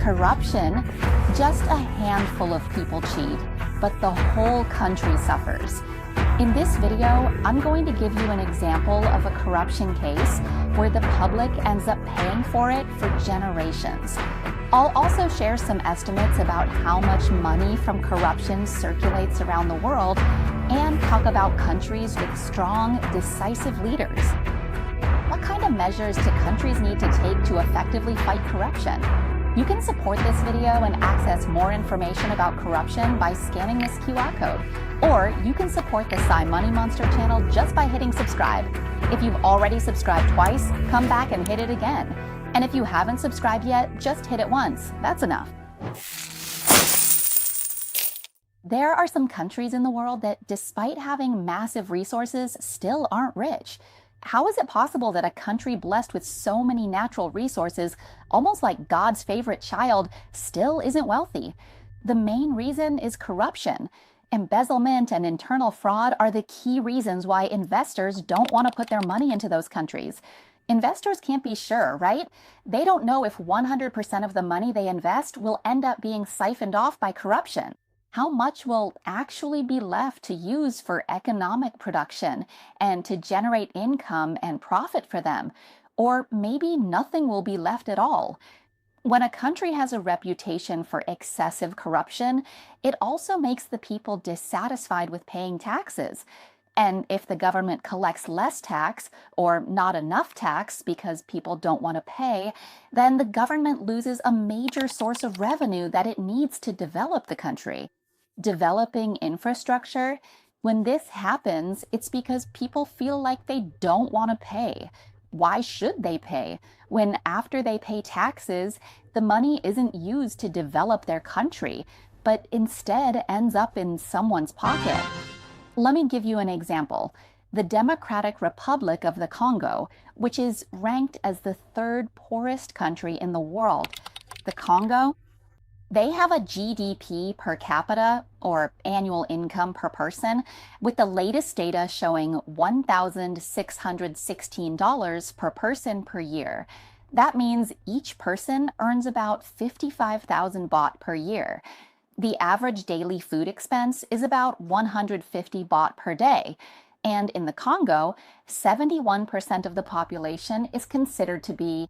corruption, just a handful of people cheat, but the whole country suffers. In this video, I'm going to give you an example of a corruption case where the public ends up paying for it for generations. I'll also share some estimates about how much money from corruption circulates around the world and talk about countries with strong, decisive leaders. What kind of measures do countries need to take to effectively fight corruption? You can support this video and access more information about corruption by scanning this QR code. Or you can support the Sci Money Monster channel just by hitting subscribe. If you've already subscribed twice, come back and hit it again. And if you haven't subscribed yet, just hit it once. That's enough. There are some countries in the world that, despite having massive resources, still aren't rich. How is it possible that a country blessed with so many natural resources, almost like God's favorite child, still isn't wealthy? The main reason is corruption. Embezzlement and internal fraud are the key reasons why investors don't want to put their money into those countries. Investors can't be sure, right? They don't know if 100% of the money they invest will end up being siphoned off by corruption. How much will actually be left to use for economic production and to generate income and profit for them? Or maybe nothing will be left at all. When a country has a reputation for excessive corruption, it also makes the people dissatisfied with paying taxes. And if the government collects less tax or not enough tax because people don't want to pay, then the government loses a major source of revenue that it needs to develop the country. Developing infrastructure, when this happens, it's because people feel like they don't want to pay. Why should they pay when after they pay taxes, the money isn't used to develop their country, but instead ends up in someone's pocket? Let me give you an example. The Democratic Republic of the Congo, which is ranked as the third poorest country in the world. The Congo, they have a GDP per capita, or annual income per person, with the latest data showing $1,616 per person per year. That means each person earns about 55,000 baht per year. The average daily food expense is about 150 baht per day. And in the Congo, 71% of the population is considered to be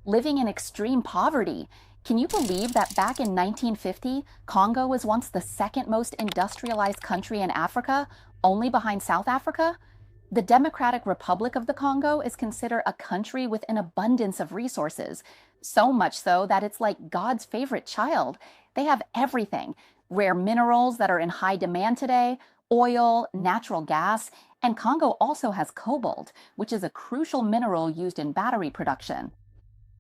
living in extreme poverty. Can you believe that back in 1950, Congo was once the second most industrialized country in Africa, only behind South Africa? The Democratic Republic of the Congo is considered a country with an abundance of resources, so much so that it's like God's favorite child. They have everything: rare minerals that are in high demand today, oil, natural gas, and Congo also has cobalt, which is a crucial mineral used in battery production,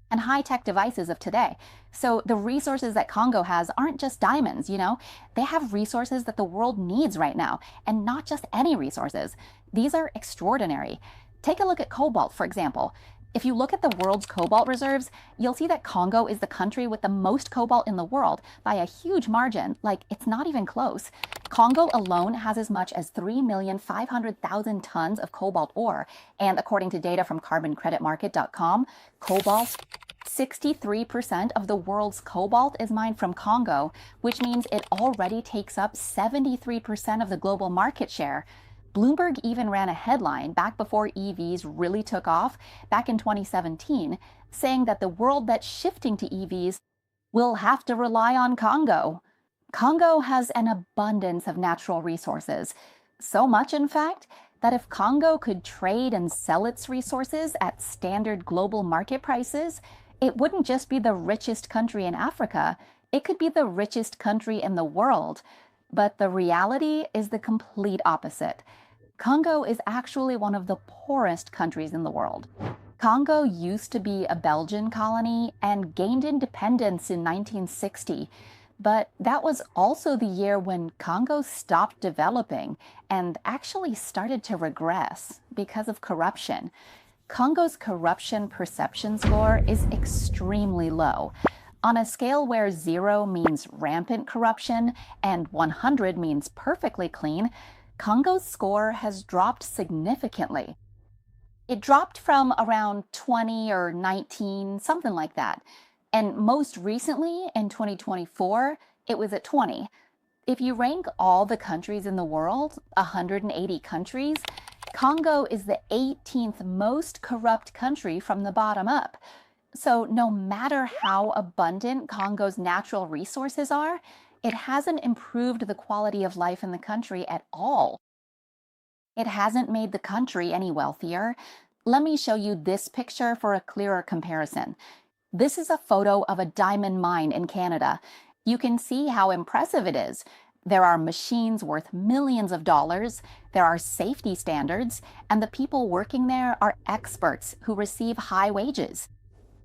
and high-tech devices of today. So the resources that Congo has aren't just diamonds, They have resources that the world needs right now, and not just any resources. These are extraordinary. Take a look at cobalt, for example. If you look at the world's cobalt reserves, you'll see that Congo is the country with the most cobalt in the world by a huge margin, like it's not even close. Congo alone has as much as 3,500,000 tons of cobalt ore, and according to data from carboncreditmarket.com, cobalt, 63% of the world's cobalt is mined from Congo, which means it already takes up 73% of the global market share. Bloomberg even ran a headline back before EVs really took off, back in 2017, saying that the world that's shifting to EVs will have to rely on Congo. Congo has an abundance of natural resources, so much, in fact, that if Congo could trade and sell its resources at standard global market prices, it wouldn't just be the richest country in Africa, it could be the richest country in the world. But the reality is the complete opposite. Congo is actually one of the poorest countries in the world. Congo used to be a Belgian colony and gained independence in 1960, but that was also the year when Congo stopped developing and actually started to regress because of corruption. Congo's corruption perception score is extremely low. On a scale where 0 means rampant corruption and 100 means perfectly clean, Congo's score has dropped significantly. It dropped from around 20 or 19, something like that. And most recently, in 2024, it was at 20. If you rank all the countries in the world, 180 countries, Congo is the 18th most corrupt country from the bottom up. So no matter how abundant Congo's natural resources are, it hasn't improved the quality of life in the country at all. It hasn't made the country any wealthier. Let me show you this picture for a clearer comparison. This is a photo of a diamond mine in Canada. You can see how impressive it is. There are machines worth millions of dollars, there are safety standards, and the people working there are experts who receive high wages.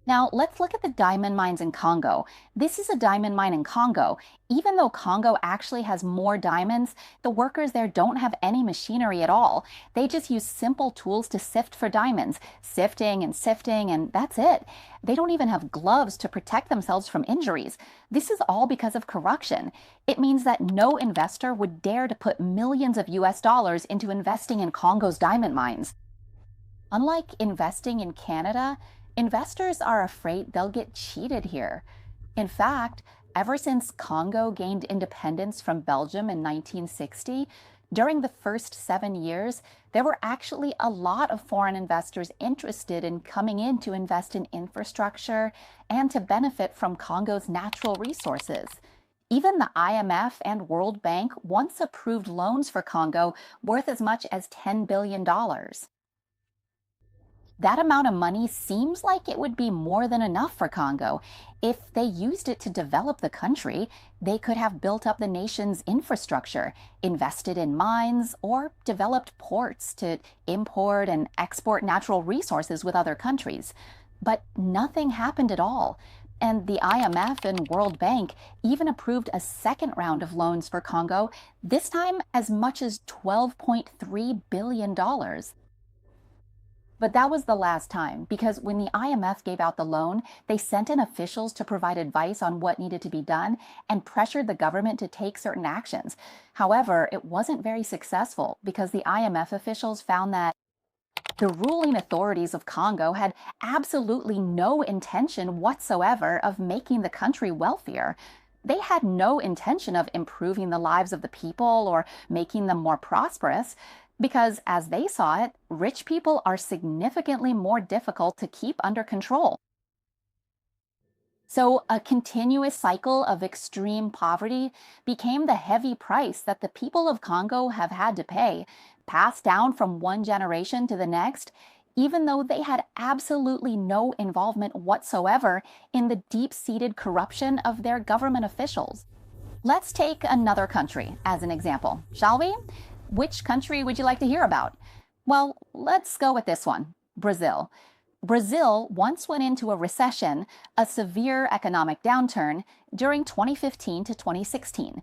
Now, let's look at the diamond mines in Congo. This is a diamond mine in Congo. Even though Congo actually has more diamonds, the workers there don't have any machinery at all. They just use simple tools to sift for diamonds, sifting, and that's it. They don't even have gloves to protect themselves from injuries. This is all because of corruption. It means that no investor would dare to put millions of US dollars into investing in Congo's diamond mines. Unlike investing in Canada, investors are afraid they'll get cheated here. In fact, ever since Congo gained independence from Belgium in 1960, during the first 7 years, there were actually a lot of foreign investors interested in coming in to invest in infrastructure and to benefit from Congo's natural resources. Even the IMF and World Bank once approved loans for Congo worth as much as $10 billion. That amount of money seems like it would be more than enough for Congo. If they used it to develop the country, they could have built up the nation's infrastructure, invested in mines, or developed ports to import and export natural resources with other countries. But nothing happened at all. And the IMF and World Bank even approved a second round of loans for Congo, this time as much as $12.3 billion. But that was the last time, because when the IMF gave out the loan, they sent in officials to provide advice on what needed to be done and pressured the government to take certain actions. However, it wasn't very successful because the IMF officials found that the ruling authorities of Congo had absolutely no intention whatsoever of making the country wealthier. They had no intention of improving the lives of the people or making them more prosperous. Because, as they saw it, rich people are significantly more difficult to keep under control. So, a continuous cycle of extreme poverty became the heavy price that the people of Congo have had to pay, passed down from one generation to the next, even though they had absolutely no involvement whatsoever in the deep-seated corruption of their government officials. Let's take another country as an example, shall we? Which country would you like to hear about? Well, let's go with this one, Brazil. Brazil once went into a recession, a severe economic downturn, during 2015 to 2016.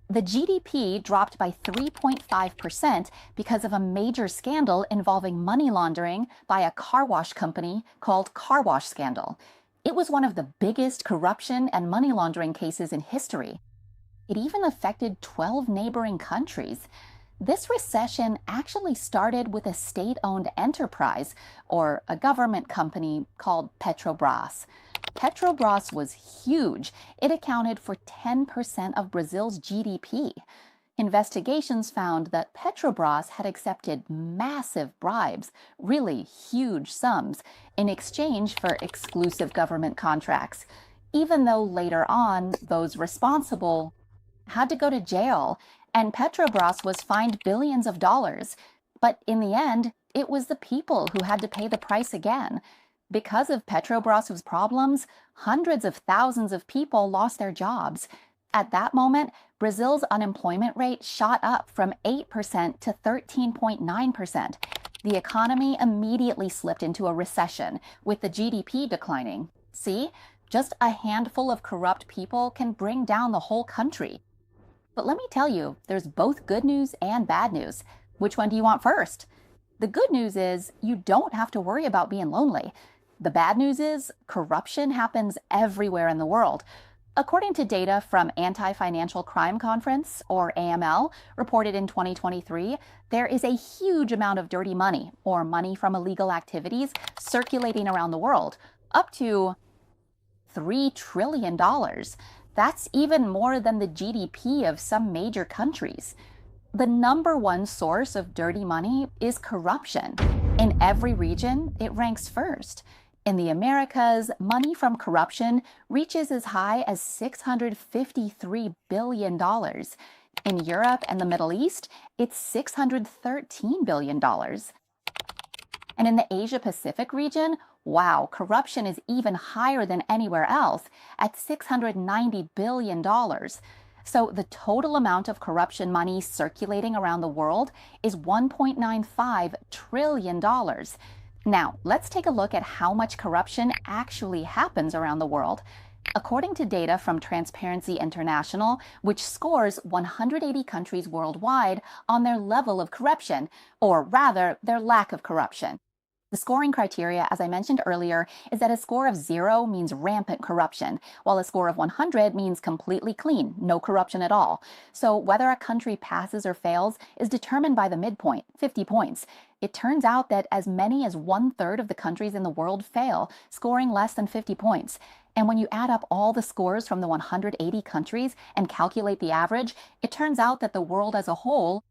The GDP dropped by 3.5% because of a major scandal involving money laundering by a car wash company called Car Wash Scandal. It was one of the biggest corruption and money laundering cases in history. It even affected 12 neighboring countries. This recession actually started with a state-owned enterprise, or a government company called Petrobras. Petrobras was huge. It accounted for 10% of Brazil's GDP. Investigations found that Petrobras had accepted massive bribes, really huge sums, in exchange for exclusive government contracts, even though later on those responsible had to go to jail, and Petrobras was fined billions of dollars. But in the end, it was the people who had to pay the price again. Because of Petrobras's problems, hundreds of thousands of people lost their jobs. At that moment, Brazil's unemployment rate shot up from 8% to 13.9%. The economy immediately slipped into a recession, with the GDP declining. See, just a handful of corrupt people can bring down the whole country. But let me tell you, there's both good news and bad news. Which one do you want first? The good news is you don't have to worry about being lonely. The bad news is corruption happens everywhere in the world. According to data from Anti-Financial Crime Conference, or AML, reported in 2023, there is a huge amount of dirty money, or money from illegal activities, circulating around the world, up to $3 trillion. That's even more than the GDP of some major countries. The number one source of dirty money is corruption. In every region, it ranks first. In the Americas, money from corruption reaches as high as $653 billion. In Europe and the Middle East, it's $613 billion. And in the Asia Pacific region, wow, corruption is even higher than anywhere else at $690 billion. So the total amount of corruption money circulating around the world is $1.95 trillion. Now, let's take a look at how much corruption actually happens around the world. According to data from Transparency International, which scores 180 countries worldwide on their level of corruption, or rather, their lack of corruption. The scoring criteria, as I mentioned earlier, is that a score of 0 means rampant corruption, while a score of 100 means completely clean, no corruption at all. So whether a country passes or fails is determined by the midpoint, 50 points. It turns out that as many as 1/3 of the countries in the world fail, scoring less than 50 points. And when you add up all the scores from the 180 countries and calculate the average, it turns out that the world as a whole,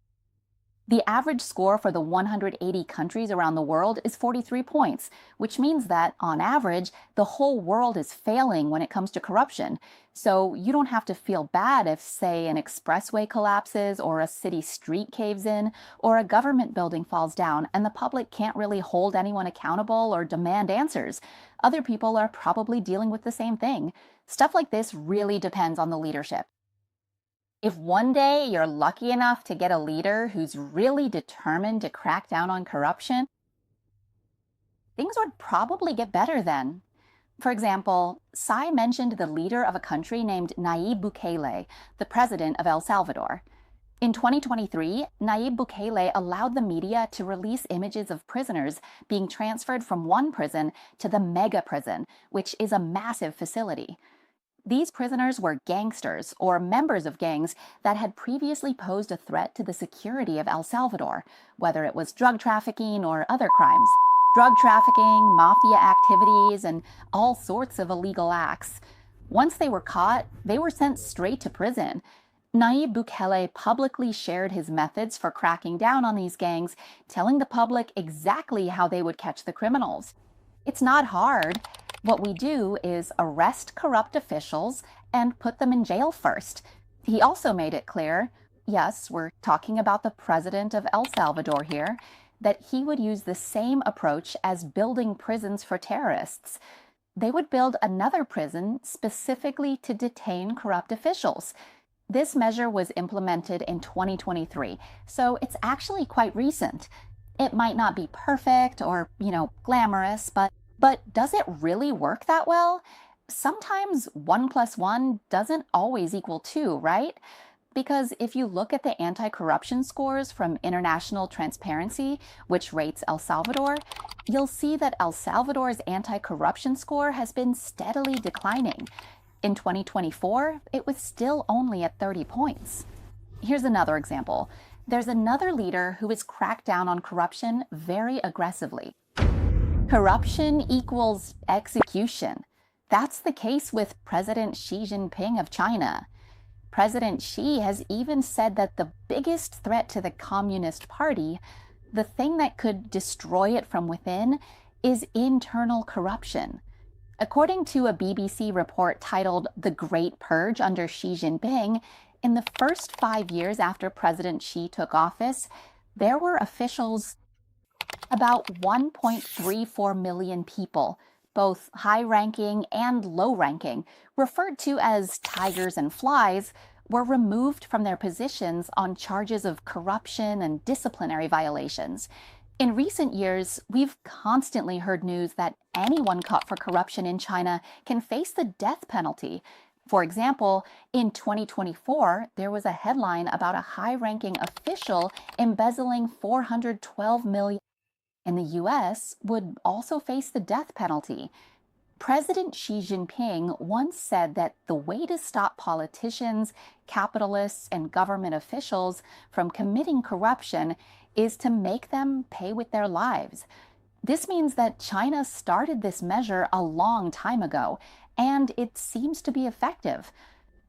the average score for the 180 countries around the world is 43 points, which means that, on average, the whole world is failing when it comes to corruption. So you don't have to feel bad if, say, an expressway collapses, or a city street caves in, or a government building falls down, and the public can't really hold anyone accountable or demand answers. Other people are probably dealing with the same thing. Stuff like this really depends on the leadership. If one day you're lucky enough to get a leader who's really determined to crack down on corruption, things would probably get better then. For example, Sai mentioned the leader of a country named Nayib Bukele, the president of El Salvador. In 2023, Nayib Bukele allowed the media to release images of prisoners being transferred from one prison to the mega prison, which is a massive facility. These prisoners were gangsters, or members of gangs, that had previously posed a threat to the security of El Salvador, whether it was drug trafficking or other crimes. Drug trafficking, mafia activities, and all sorts of illegal acts. Once they were caught, they were sent straight to prison. Nayib Bukele publicly shared his methods for cracking down on these gangs, telling the public exactly how they would catch the criminals. It's not hard. What we do is arrest corrupt officials and put them in jail first. He also made it clear, yes, we're talking about the president of El Salvador here, that he would use the same approach as building prisons for terrorists. They would build another prison specifically to detain corrupt officials. This measure was implemented in 2023, so it's actually quite recent. It might not be perfect or, glamorous, but does it really work that well? Sometimes 1 + 1 doesn't always equal 2, right? Because if you look at the anti-corruption scores from International Transparency, which rates El Salvador, you'll see that El Salvador's anti-corruption score has been steadily declining. In 2024, it was still only at 30 points. Here's another example. There's another leader who has cracked down on corruption very aggressively. Corruption equals execution. That's the case with President Xi Jinping of China. President Xi has even said that the biggest threat to the Communist Party, the thing that could destroy it from within, is internal corruption. According to a BBC report titled The Great Purge under Xi Jinping, in the first 5 years after President Xi took office, there were officials, about 1.34 million people, both high-ranking and low-ranking, referred to as tigers and flies, were removed from their positions on charges of corruption and disciplinary violations. In recent years, we've constantly heard news that anyone caught for corruption in China can face the death penalty. For example, in 2024, there was a headline about a high-ranking official embezzling $412 million in the US would also face the death penalty. President Xi Jinping once said that the way to stop politicians, capitalists, and government officials from committing corruption is to make them pay with their lives. This means that China started this measure a long time ago, and it seems to be effective.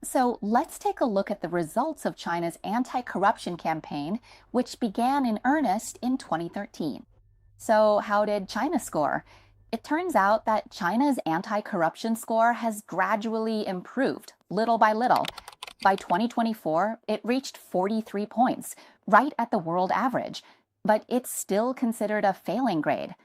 So let's take a look at the results of China's anti-corruption campaign, which began in earnest in 2013. So how did China score? It turns out that China's anti-corruption score has gradually improved, little by little. By 2024, it reached 43 points, right at the world average, but it's still considered a failing grade.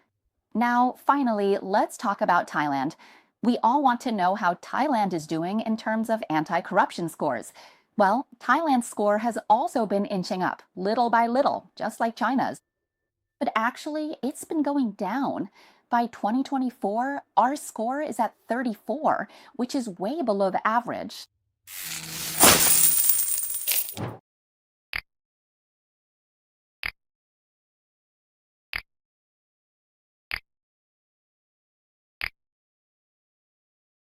Now, finally, let's talk about Thailand. We all want to know how Thailand is doing in terms of anti-corruption scores. Well, Thailand's score has also been inching up, little by little, just like China's. But actually, it's been going down. By 2024, our score is at 34, which is way below the average.